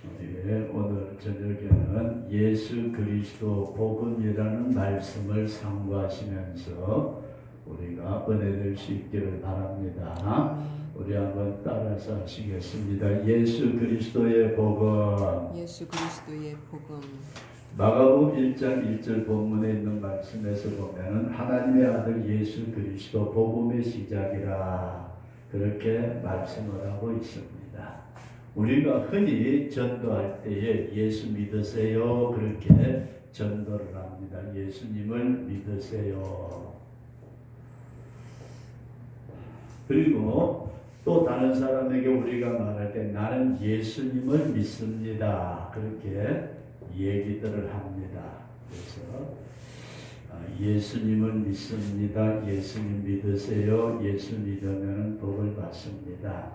오늘 저녁에는 예수 그리스도 복음이라는 말씀을 상고하시면서 우리가 은혜될 수 있기를 바랍니다. 우리 한번 따라서 하시겠습니다. 예수 그리스도의 복음. 예수 그리스도의 복음. 마가복음 1장 1절 본문에 있는 말씀에서 보면 하나님의 아들 예수 그리스도 복음의 시작이라 그렇게 말씀을 하고 있습니다. 우리가 흔히 전도할 때에 예수 믿으세요 그렇게 전도를 합니다. 예수님을 믿으세요. 그리고 또 다른 사람에게 우리가 말할 때 나는 예수님을 믿습니다 그렇게 얘기들을 합니다. 그래서 예수님을 믿습니다. 예수님 믿으세요. 예수 믿으면 복을 받습니다.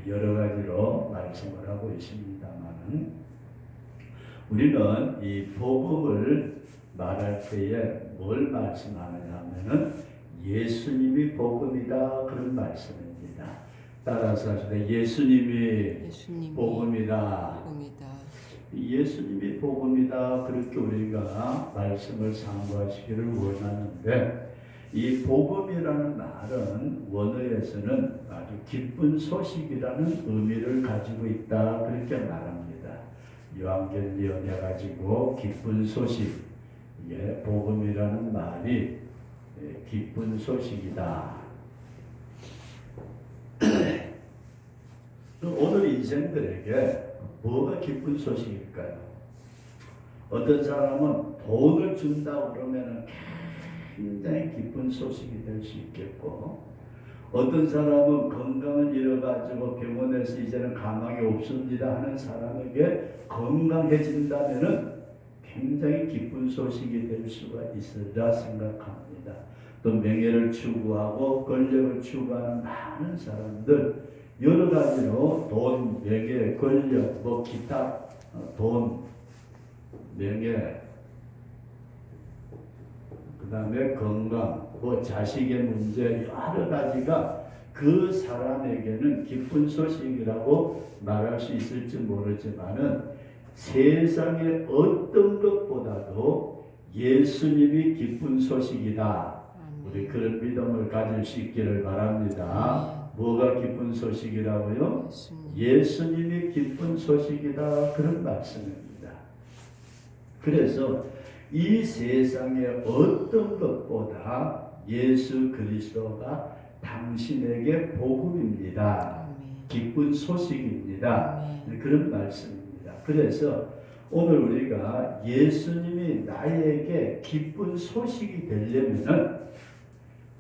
여러 가지로 말씀을 하고 있습니다만 우리는 이 복음을 말할 때에 뭘 말씀하느냐 하면은 예수님이 복음이다 그런 말씀입니다. 따라서 하시되 예수님이 복음이다. 예수님이 복음이다 그렇게 우리가 말씀을 상고하시기를 원하는데 이 복음이라는 말은 원어에서는 아주 기쁜 소식이라는 의미를 가지고 있다 그렇게 말합니다. 요한계시록에 가지고 기쁜 소식, 복음이라는 말이 기쁜 소식이다. 오늘 인생들에게 뭐가 기쁜 소식일까요? 어떤 사람은 돈을 준다 그러면 굉장히 기쁜 소식이 될 수 있겠고 어떤 사람은 건강을 잃어가지고 병원에서 이제는 가망이 없습니다 하는 사람에게 건강해진다면 굉장히 기쁜 소식이 될 수가 있으리라 생각합니다. 또 명예를 추구하고 권력을 추구하는 많은 사람들 여러 가지로 돈, 명예, 권력, 기타, 돈, 명예, 그 다음에 건강, 자식의 문제 여러 가지가 그 사람에게는 기쁜 소식이라고 말할 수 있을지 모르지만은 세상의 어떤 것보다도 예수님이 기쁜 소식이다. 우리 그런 믿음을 가질 수 있기를 바랍니다. 뭐가 기쁜 소식이라고요? 예수님이 기쁜 소식이다 그런 말씀입니다. 그래서 이 세상의 어떤 것보다 예수 그리스도가 당신에게 복음입니다. 기쁜 소식입니다. 그런 말씀입니다. 그래서 오늘 우리가 예수님이 나에게 기쁜 소식이 되려면은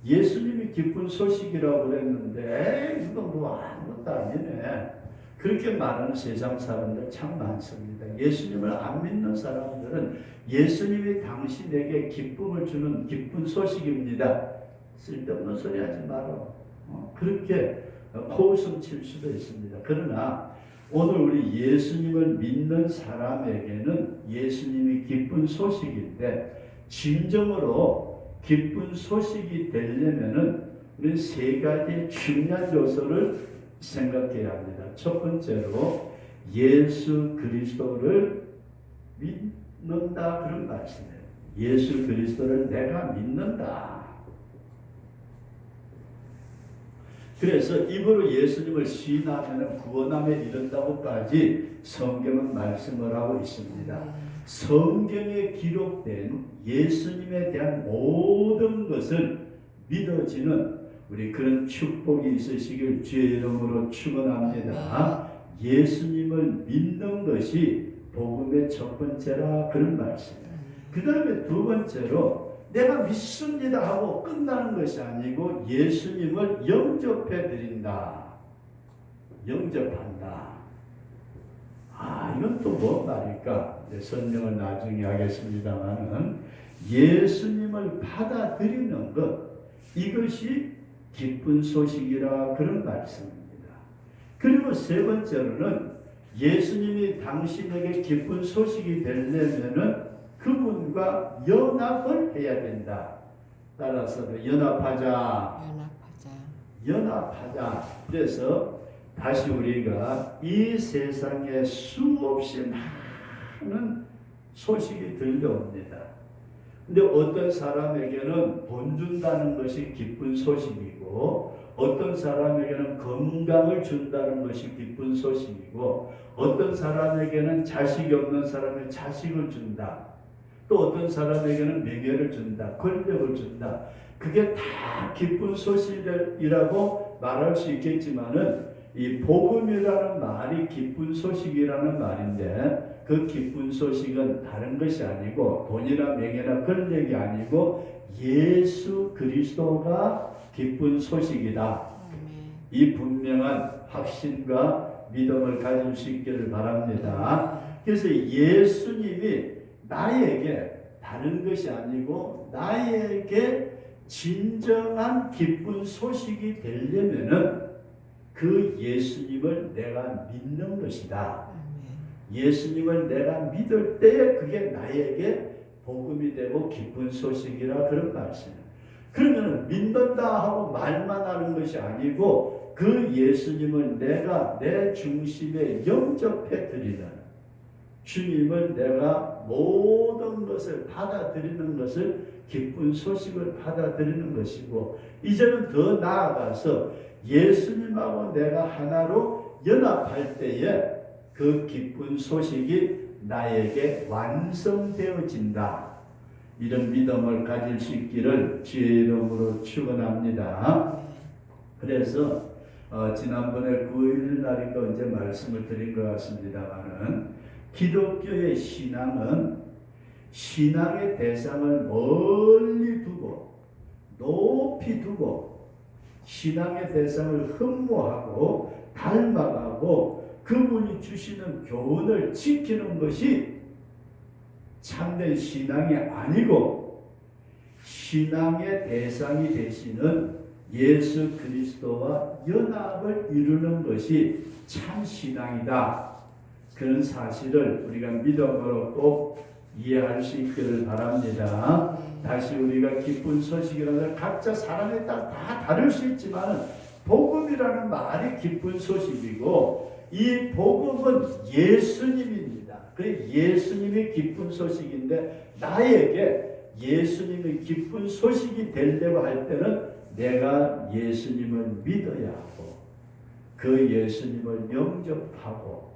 예수님이 기쁜 소식이라고 그랬는데 이거 뭐 아무것도 아니네 그렇게 말하는 세상 사람들 참 많습니다. 예수님을 안 믿는 사람들은 예수님이 당신에게 기쁨을 주는 기쁜 소식입니다. 쓸데없는 소리 하지 마라. 그렇게 호흡성 칠 수도 있습니다. 그러나 오늘 우리 예수님을 믿는 사람에게는 예수님이 기쁜 소식인데 진정으로 기쁜 소식이 되려면은 우리 세 가지 중요한 요소를 생각해야 합니다. 첫 번째로 예수 그리스도를 믿는다 그런 말씀이에요. 예수 그리스도를 내가 믿는다. 그래서 입으로 예수님을 시인하면 구원함에 이른다고까지 성경은 말씀을 하고 있습니다. 성경에 기록된 예수님에 대한 모든 것을 믿어지는 우리 그런 축복이 있으시길 주의 이름으로 축원합니다. 예수님을 믿는 것이 복음의 첫 번째라 그런 말씀이에요. 그 다음에 두 번째로 내가 믿습니다 하고 끝나는 것이 아니고 예수님을 영접해 드린다. 영접한다. 이건 또 뭔 말일까? 설명을 나중에 하겠습니다만은 예수님을 받아들이는 것 이것이 기쁜 소식이라 그런 말씀입니다. 그리고 세 번째로는 예수님이 당신에게 기쁜 소식이 되려면은 그분과 연합을 해야 된다. 따라서 연합하자. 그래서 다시 우리가 이 세상에 수없이 많은 소식이 들려옵니다. 근데 어떤 사람에게는 돈 준다는 것이 기쁜 소식이고, 어떤 사람에게는 건강을 준다는 것이 기쁜 소식이고, 어떤 사람에게는 자식이 없는 사람의 자식을 준다. 또 어떤 사람에게는 명예를 준다. 권력을 준다. 그게 다 기쁜 소식이라고 말할 수 있겠지만은, 이 복음이라는 말이 기쁜 소식이라는 말인데, 그 기쁜 소식은 다른 것이 아니고 돈이나 명예나 권력이 아니고 예수 그리스도가 기쁜 소식이다. 이 분명한 확신과 믿음을 가질 수 있기를 바랍니다. 그래서 예수님이 나에게 다른 것이 아니고 나에게 진정한 기쁜 소식이 되려면은 그 예수님을 내가 믿는 것이다. 예수님을 내가 믿을 때에 그게 나에게 복음이 되고 기쁜 소식이라 그런 말씀이에요. 그러면 믿는다 하고 말만 하는 것이 아니고 그 예수님을 내가 내 중심에 영접해 드리는, 주님을 내가 모든 것을 받아들이는 것을 기쁜 소식을 받아들이는 것이고, 이제는 더 나아가서 예수님하고 내가 하나로 연합할 때에 그 기쁜 소식이 나에게 완성되어진다. 이런 믿음을 가질 수 있기를 주의 이름으로 축원합니다. 그래서 지난번에 9일 날인가 언제 말씀을 드린 것 같습니다만은, 기독교의 신앙은 신앙의 대상을 멀리 두고 높이 두고 신앙의 대상을 흠모하고 닮아가고 그분이 주시는 교훈을 지키는 것이 참된 신앙이 아니고, 신앙의 대상이 되시는 예수 그리스도와 연합을 이루는 것이 참 신앙이다. 그런 사실을 우리가 믿음으로 꼭 이해할 수 있기를 바랍니다. 다시 우리가 기쁜 소식이라는 각자 사람에 따라 다 다를 수 있지만 복음이라는 말이 기쁜 소식이고, 이 복음은 예수님입니다. 그 예수님이 기쁜 소식인데, 나에게 예수님이 기쁜 소식이 되려고 할 때는 내가 예수님을 믿어야 하고 그 예수님을 영접하고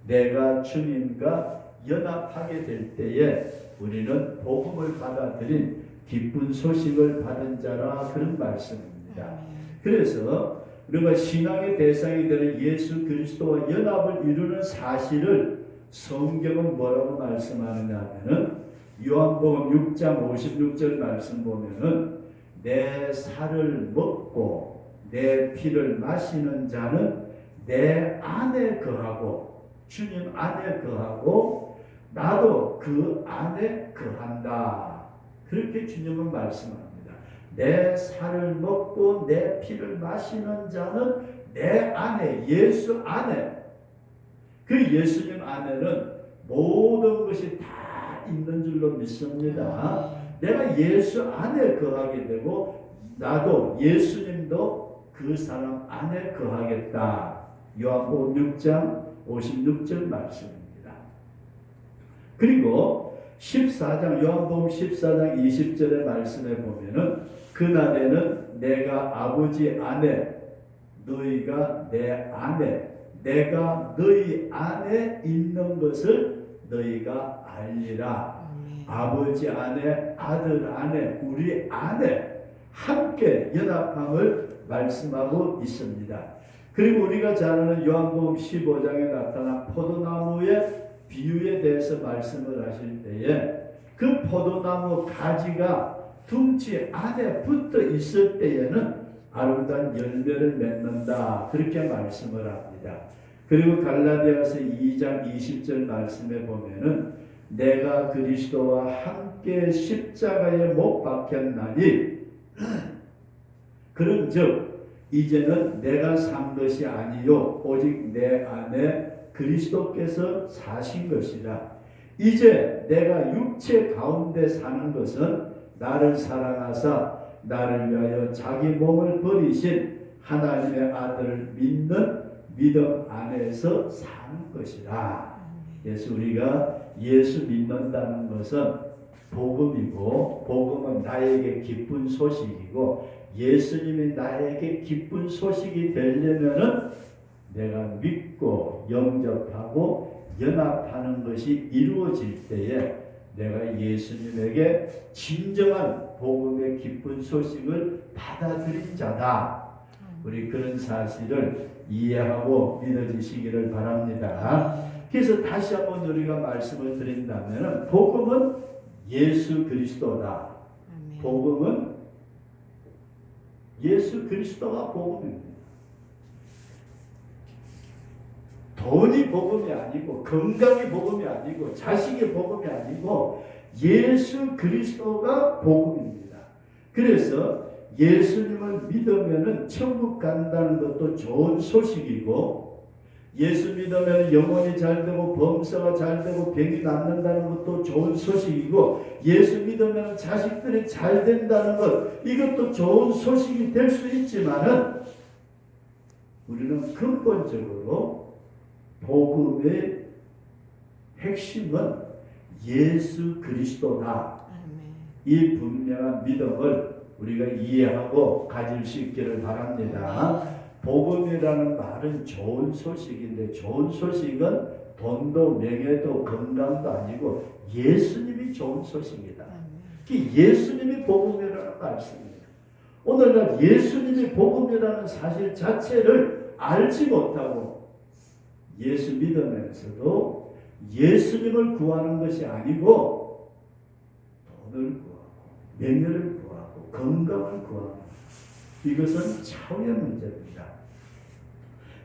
내가 주님과 연합하게 될 때에 우리는 복음을 받아들인 기쁜 소식을 받은 자라, 그런 말씀입니다. 그래서 우리가 신앙의 대상이 되는 예수 그리스도와 연합을 이루는 사실을 성경은 뭐라고 말씀하느냐 하면은, 요한복음 6장 56절 말씀 보면은, 내 살을 먹고 내 피를 마시는 자는 내 안에 거하고, 주님 안에 거하고 나도 그 안에 거한다. 그렇게 주님은 말씀합니다. 내 살을 먹고 내 피를 마시는 자는 내 안에, 예수 안에, 그 예수님 안에는 모든 것이 다 있는 줄로 믿습니다. 내가 예수 안에 거하게 되고 나도, 예수님도 그 사람 안에 거하겠다. 요한복음 6장 56절 말씀입니다. 그리고 14장, 요한복음 14장 20절의 말씀에 보면은, 그날에는 내가 아버지 안에, 너희가 내 안에, 내가 너희 안에 있는 것을 너희가 알리라. 아버지 안에, 아들 안에, 우리 안에 함께 연합함을 말씀하고 있습니다. 그리고 우리가 잘 아는 요한복음 15장에 나타난 포도나무의 비유에 대해서 말씀을 하실 때에, 그 포도나무 가지가 둥치 안에 붙어 있을 때에는 아름다운 열매를 맺는다. 그렇게 말씀을 합니다. 그리고 갈라디아서 2장 20절 말씀에 보면은, 내가 그리스도와 함께 십자가에 못 박혔나니 그런즉 이제는 내가 산 것이 아니요 오직 내 안에 그리스도께서 사신 것이라. 이제 내가 육체 가운데 사는 것은 나를 사랑하사 나를 위하여 자기 몸을 버리신 하나님의 아들을 믿는 믿음 안에서 사는 것이라. 그래서 우리가 예수 믿는다는 것은 복음이고, 복음은 나에게 기쁜 소식이고, 예수님이 나에게 기쁜 소식이 되려면은 내가 믿고 영접하고 연합하는 것이 이루어질 때에 내가 예수님에게 진정한 복음의 기쁜 소식을 받아들인 자다. 우리 그런 사실을 이해하고 믿어지시기를 바랍니다. 그래서 다시 한번 우리가 말씀을 드린다면 복음은 예수 그리스도다. 복음은 예수 그리스도가 복음입니다. 돈이 복음이 아니고, 건강이 복음이 아니고, 자식이 복음이 아니고, 예수 그리스도가 복음입니다. 그래서 예수님을 믿으면 천국 간다는 것도 좋은 소식이고, 예수 믿으면 영혼이 잘 되고 범사가 잘 되고 병이 낫는다는 것도 좋은 소식이고, 예수 믿으면 자식들이 잘 된다는 것, 이것도 좋은 소식이 될 수 있지만은 우리는 근본적으로 복음의 핵심은 예수 그리스도다. 이 분명한 믿음을 우리가 이해하고 가질 수 있기를 바랍니다. 복음이라는 말은 좋은 소식인데, 좋은 소식은 돈도 명예도 건강도 아니고 예수님이 좋은 소식이다. 예수님이 복음이라는 말씀입니다. 오늘날 예수님이 복음이라는 사실 자체를 알지 못하고 예수 믿으면서도 예수님을 구하는 것이 아니고 돈을 구하고 명예를 구하고 건강을 구하고, 이것은 차후의 문제입니다.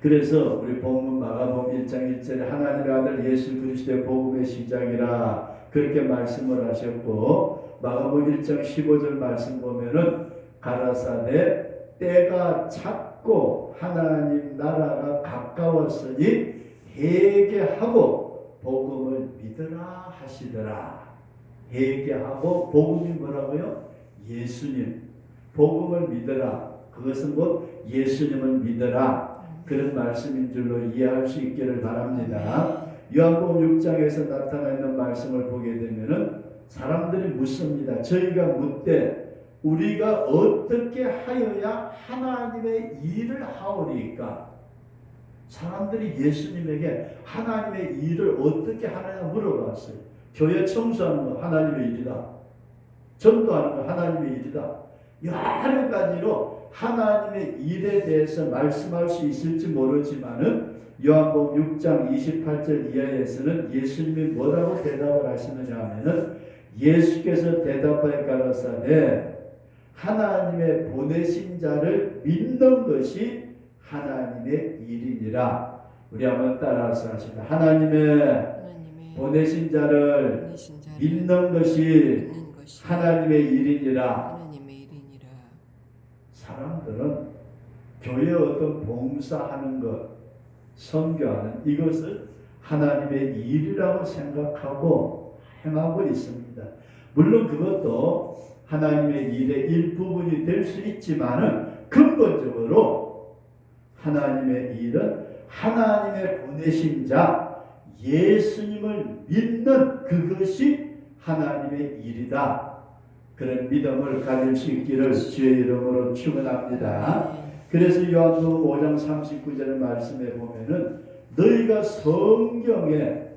그래서 우리 복음 마가복음 1장 1절에 하나님의 아들 예수 그리스도의 복음의 시작이라 그렇게 말씀을 하셨고, 마가복음 1장 15절 말씀 보면은 가라사대 때가 찼고 하나님 나라가 가까웠으니 회개하고 복음을 믿으라 하시더라. 회개하고 복음이 뭐라고요? 예수님. 복음을 믿으라. 그것은 곧 예수님을 믿으라. 그런 말씀인 줄로 이해할 수 있기를 바랍니다. 요한복음 6장에서 나타나 있는 말씀을 보게 되면은 사람들이 묻습니다. 저희가 묻되 우리가 어떻게 하여야 하나님의 일을 하오리까? 사람들이 예수님에게 하나님의 일을 어떻게 하느냐 물어봤어요. 교회 청소하는 거 하나님의 일이다. 전도하는 거 하나님의 일이다. 여러 가지로 하나님의 일에 대해서 말씀할 수 있을지 모르지만은 요한복음 6장 28절 이하에서는 예수님이 뭐라고 대답을 하시느냐 하면은, 예수께서 대답하여 가라사대 하나님의 보내신 자를 믿는 것이 하나님의 일이니라. 우리 한번 따라서 하시다. 하나님의 보내신 자를 믿는 것이 하나님의 일이니라. 사람들은 교회 어떤 봉사하는 것, 선교하는 이것을 하나님의 일이라고 생각하고 행하고 있습니다. 물론 그것도 하나님의 일의 일부분이 될 수 있지만은 근본적으로 하나님의 일은 하나님의 보내신 자 예수님을 믿는 그것이 하나님의 일이다. 그런 믿음을 가질 수 있기를 주의 이름으로 축원합니다. 그래서 요한복음 5장 39절 말씀에 보면은 너희가 성경에서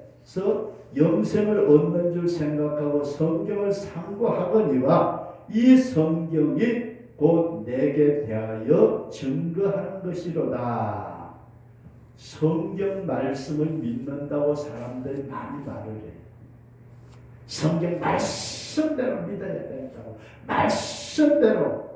영생을 얻는 줄 생각하고 성경을 상고하거니와 이 성경이 곧 내게 대하여 증거하는 것이로다. 성경 말씀을 믿는다고 사람들이 많이 말을 해요. 성경 말씀대로 믿어야 된다고, 말씀대로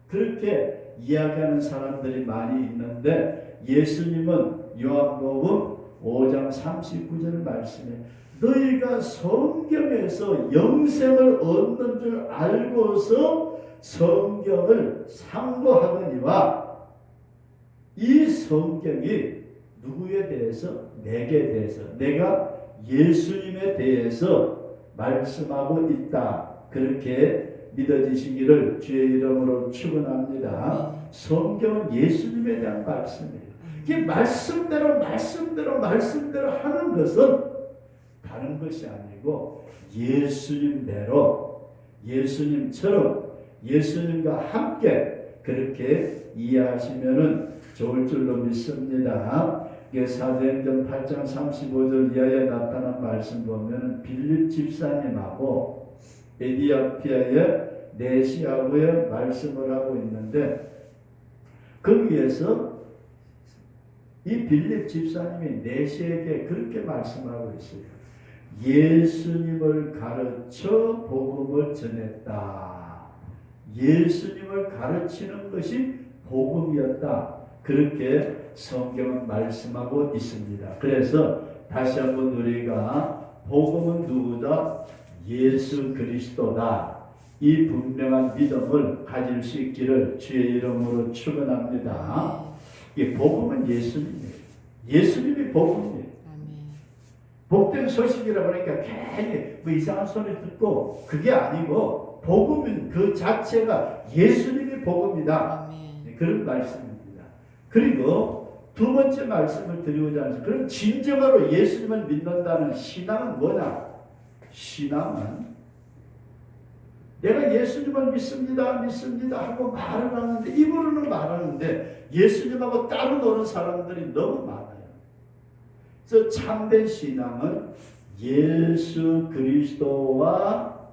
그렇게 이야기하는 사람들이 많이 있는데, 예수님은 요한복음 5장 39절 말씀에 너희가 성경에서 영생을 얻는 줄 알고서 성경을 상고하거니와 이 성경이 누구에 대해서? 내게 대해서, 내가 예수님에 대해서 말씀하고 있다. 그렇게 믿어지시기를 주의 이름으로 축원합니다. 성경은 예수님에 대한 말씀이에요. 이게 말씀대로 하는 것은 다른 것이 아니고 예수님대로, 예수님처럼, 예수님과 함께 그렇게 이해하시면은 좋을 줄로 믿습니다. 사도행전 8장 35절 이하에 나타난 말씀 보면 빌립 집사님하고 에디오피아의 네시아고의 말씀을 하고 있는데, 거기에서 이 빌립 집사님이 네시에게 그렇게 말씀하고 있어요. 예수님을 가르쳐 복음을 전했다. 예수님을 가르치는 것이 복음이었다. 그렇게 성경은 말씀하고 있습니다. 그래서 다시 한번 우리가 복음은 누구다? 예수 그리스도다. 이 분명한 믿음을 가질 수 있기를 주의 이름으로 축원합니다. 이 복음은 예수님이에요. 예수님이 복음이에요. 복된 소식이라고 하니까 괜히 뭐 이상한 소리 듣고, 그게 아니고 복음은 그 자체가 예수님이 복음이다. 그런 말씀입니다. 그리고 두 번째 말씀을 드리고자 하는, 그럼 진정으로 예수님을 믿는다는 신앙은 뭐냐? 신앙은 내가 예수님을 믿습니다 하고 말을 하는데, 입으로는 말하는데 예수님하고 따로 노는 사람들이 너무 많아요. 그래서 참된 신앙은 예수 그리스도와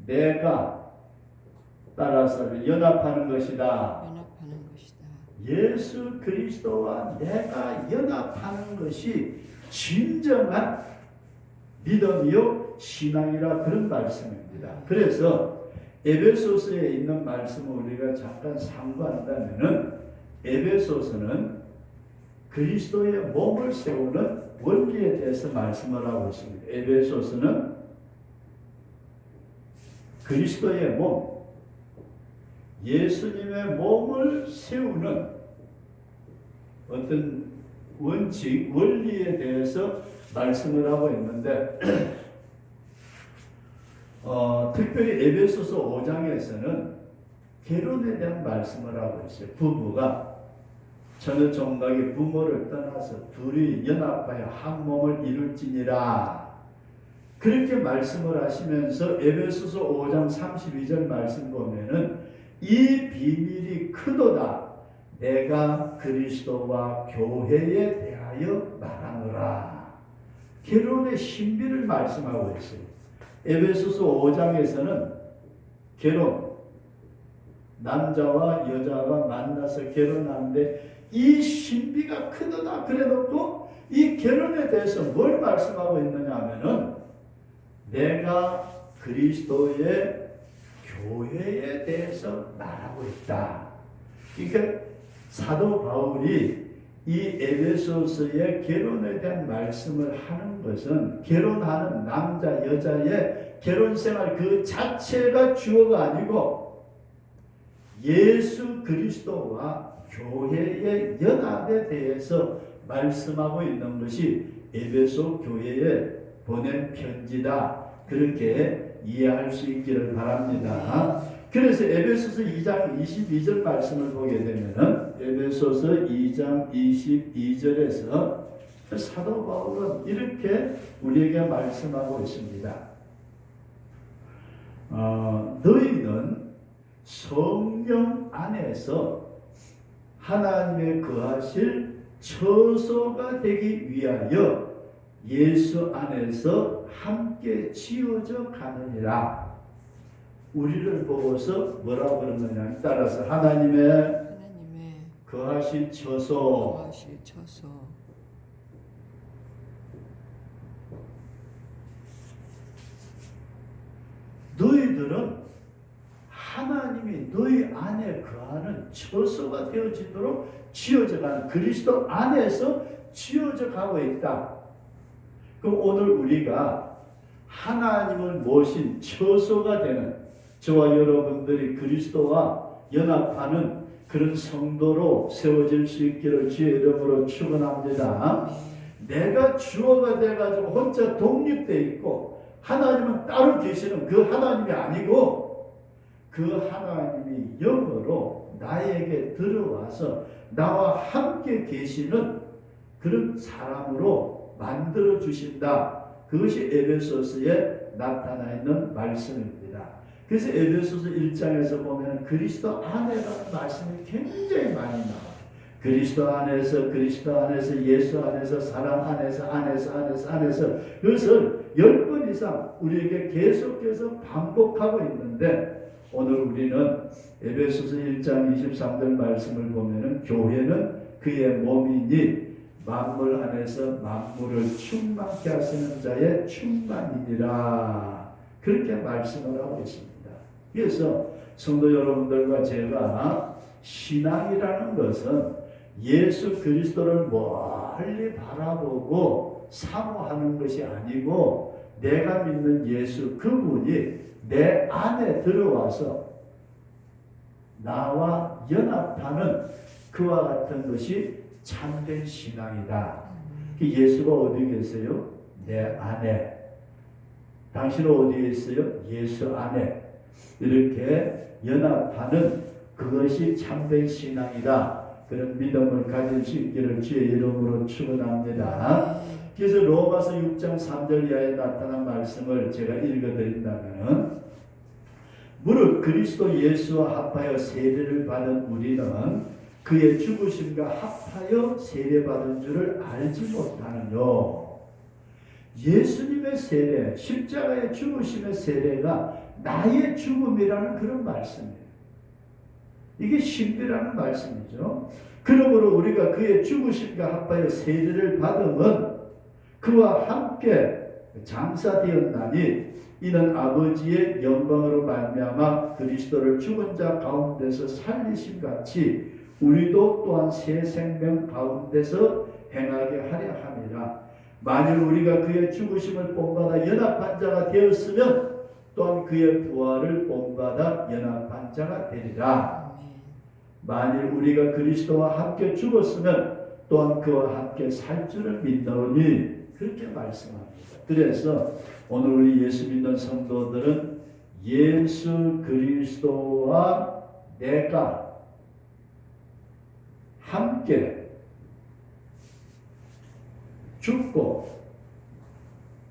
내가 따라서 연합하는 것이다. 예수 그리스도와 내가 연합하는 것이 진정한 믿음이요 신앙이라, 그런 말씀입니다. 그래서 에베소서에 있는 말씀을 우리가 잠깐 상고한다면은, 에베소서는 그리스도의 몸을 세우는 원리에 대해서 말씀을 하고 있습니다. 에베소서는 그리스도의 몸, 예수님의 몸을 세우는 어떤 원칙, 원리에 대해서 말씀을 하고 있는데, 특별히 에베소서 5장에서는 결혼에 대한 말씀을 하고 있어요. 부부가 전혀 종각이 부모를 떠나서 둘이 연합하여 한 몸을 이룰지니라. 그렇게 말씀을 하시면서 에베소서 5장 32절 말씀 보면은 이 비밀이 크도다. 내가 그리스도와 교회에 대하여 말하노라. 결혼의 신비를 말씀하고 있어요. 에베소서 5장에서는 결혼, 남자와 여자가 만나서 결혼하는데 이 신비가 크도다 그래놓고, 이 결혼에 대해서 뭘 말씀하고 있느냐 하면은 내가 그리스도의 교회에 대해서 말하고 있다. 그러니까 사도 바울이 이 에베소서의 결혼에 대한 말씀을 하는 것은 결혼하는 남자 여자의 결혼생활 그 자체가 주어가 아니고 예수 그리스도와 교회의 연합에 대해서 말씀하고 있는 것이 에베소 교회에 보낸 편지다. 그렇게 이해할 수 있기를 바랍니다. 그래서 에베소서 2장 22절 말씀을 보게 되면은 에베소서 2장 22절에서 사도 바울은 이렇게 우리에게 말씀하고 있습니다. 너희는 성령 안에서 하나님의 거하실 처소가 되기 위하여 예수 안에서 함께 지어져 가느니라. 우리를 보고서 뭐라고 그러느냐 따라서 하나님의 거하실 처소. 너희들은 하나님이 너희 안에 거하는 처소가 되어지도록 지어져 가는, 그리스도 안에서 지어져 가고 있다. 그럼 오늘 우리가 하나님을 모신 처소가 되는, 저와 여러분들이 그리스도와 연합하는 그런 성도로 세워질 수 있기를 주의 이름으로 축원합니다. 내가 주어가 돼가지고 혼자 독립되어 있고 하나님은 따로 계시는 그 하나님이 아니고, 그 하나님이 영으로 나에게 들어와서 나와 함께 계시는 그런 사람으로 만들어 주신다. 그것이 에베소서에 나타나 있는 말씀입니다. 그래서 에베소서 1장에서 보면 그리스도 안에라는 말씀이 굉장히 많이 나와요. 그리스도 안에서 예수 안에서 사랑 안에서 그것을 10번 이상 우리에게 계속해서 반복하고 있는데, 오늘 우리는 에베소서 1장 23절 말씀을 보면은 교회는 그의 몸이니 만물 안에서 만물을 충만케 하시는 자의 충만이니라, 그렇게 말씀을 하고 있습니다. 그래서 성도 여러분들과 제가 신앙이라는 것은 예수 그리스도를 멀리 바라보고 사모하는 것이 아니고, 내가 믿는 예수 그분이 내 안에 들어와서 나와 연합하는 그와 같은 것이 참된 신앙이다. 예수가 어디 계세요? 내 안에. 당신은 어디에 있어요? 예수 안에. 이렇게 연합하는 그것이 참된 신앙이다. 그런 믿음을 가질 수 있기를 주의 이름으로 축원합니다. 그래서 로마서 6장 3절 이하에 나타난 말씀을 제가 읽어드린다면, 무릇 그리스도 예수와 합하여 세례를 받은 우리는 그의 죽으심과 합하여 세례받은 줄을 알지 못하느뇨. 예수님의 세례, 십자가의 죽으심의 세례가 나의 죽음이라는 그런 말씀이에요. 이게 신비라는 말씀이죠. 그러므로 우리가 그의 죽으심과 합하여 세례를 받으면 그와 함께 장사되었나니, 이는 아버지의 영광으로 말미암아 그리스도를 죽은 자 가운데서 살리심 같이 우리도 또한 새 생명 가운데서 행하게 하려 함이라. 만일 우리가 그의 죽으심을 본받아 연합한 자가 되었으면 또한 그의 부활을 본받아 연합한 자가 되리라. 만일 우리가 그리스도와 함께 죽었으면 또한 그와 함께 살 줄을 믿노니, 그렇게 말씀합니다. 그래서 오늘 우리 예수 믿는 성도들은 예수 그리스도와 내가 함께 죽고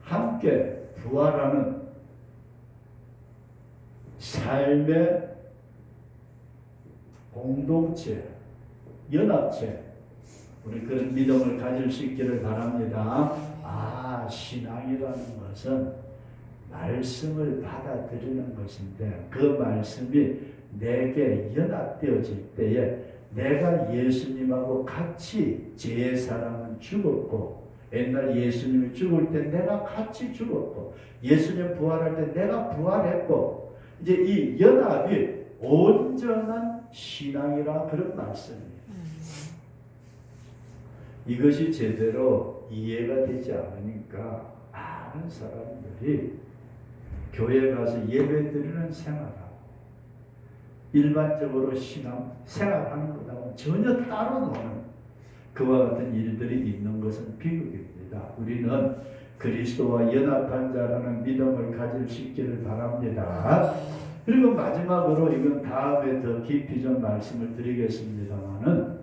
함께 부활하는 삶의 공동체, 연합체, 우리 그런 믿음을 가질 수 있기를 바랍니다. 신앙이라는 것은 말씀을 받아들이는 것인데, 그 말씀이 내게 연합되어질 때에 내가 예수님하고 같이, 제 사랑은 죽었고, 옛날 예수님이 죽을 때 내가 같이 죽었고, 예수님 부활할 때 내가 부활했고, 이제 이 연합이 온전한 신앙이라 그런 말씀이에요. 이것이 제대로 이해가 되지 않으니까 많은 사람들이 교회 가서 예배 드리는 생활하고 일반적으로 신앙 생활하는 것하고 전혀 따로 노는 그와 같은 일들이 있는 것은 비극입니다. 우리는 그리스도와 연합한 자라는 믿음을 가질 수 있기를 바랍니다. 그리고 마지막으로, 이건 다음에 더 깊이 좀 말씀을 드리겠습니다만은,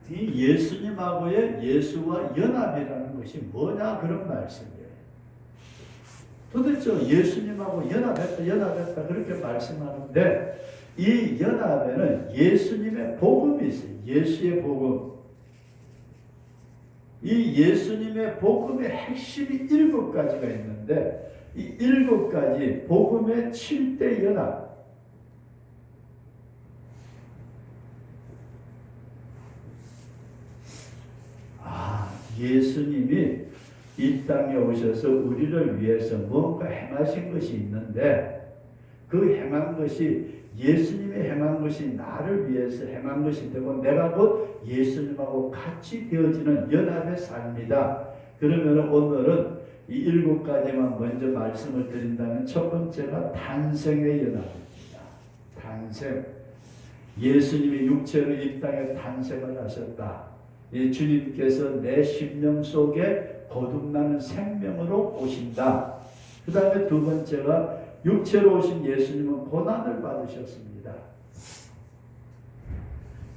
이 예수님하고의 예수와 연합이라는 것이 뭐냐, 그런 말씀이에요. 도대체 예수님하고 연합했다 그렇게 말씀하는데, 이 연합에는 예수님의 복음이 있어요. 예수의 복음. 이 예수님의 복음의 핵심이 7가지가 있는데, 이 7가지 복음의 7대 연합, 예수님이 이 땅에 오셔서 우리를 위해서 뭔가 행하신 것이 있는데, 그 행한 것이, 예수님이 행한 것이 나를 위해서 행한 것이 되고 내가 곧 예수님하고 같이 되어지는 연합의 삶이다. 그러면 오늘은 이 7가지만 먼저 말씀을 드린다면, 첫 번째가 탄생의 연합입니다. 탄생. 예수님이 육체로 이 땅에 탄생을 하셨다. 이 주님께서 내 심령 속에 거듭나는 생명으로 오신다. 그 다음에 두 번째가, 육체로 오신 예수님은 고난을 받으셨습니다.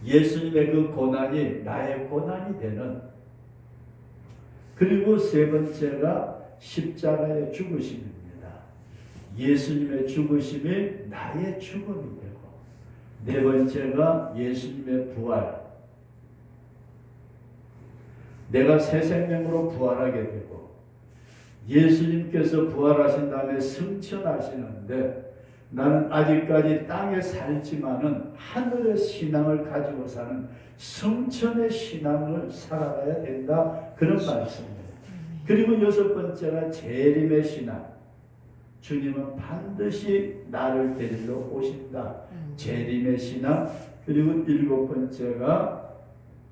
예수님의 그 고난이 나의 고난이 되는, 그리고 세 번째가 십자가의 죽으심입니다. 예수님의 죽으심이 나의 죽음이 되고, 네 번째가 예수님의 부활, 내가 새 생명으로 부활하게 되고, 예수님께서 부활하신 다음에 승천하시는데 나는 아직까지 땅에 살지만은 하늘의 신앙을 가지고 사는 승천의 신앙을 살아가야 된다, 그런 말씀입니다. 그리고 여섯 번째가 재림의 신앙, 주님은 반드시 나를 데리러 오신다, 재림의 신앙. 그리고 일곱 번째가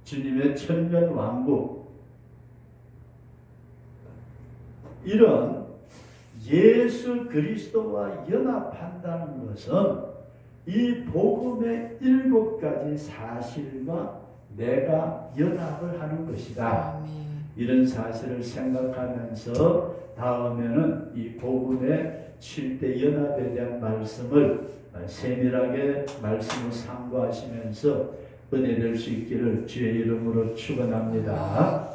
주님의 천년 왕국. 이런 예수 그리스도와 연합한다는 것은 이 복음의 일곱 가지 사실과 내가 연합을 하는 것이다. 이런 사실을 생각하면서 다음에는 이 복음의 7대 연합에 대한 말씀을 세밀하게 말씀을 상고하시면서 은혜 될 수 있기를 주의 이름으로 축원합니다.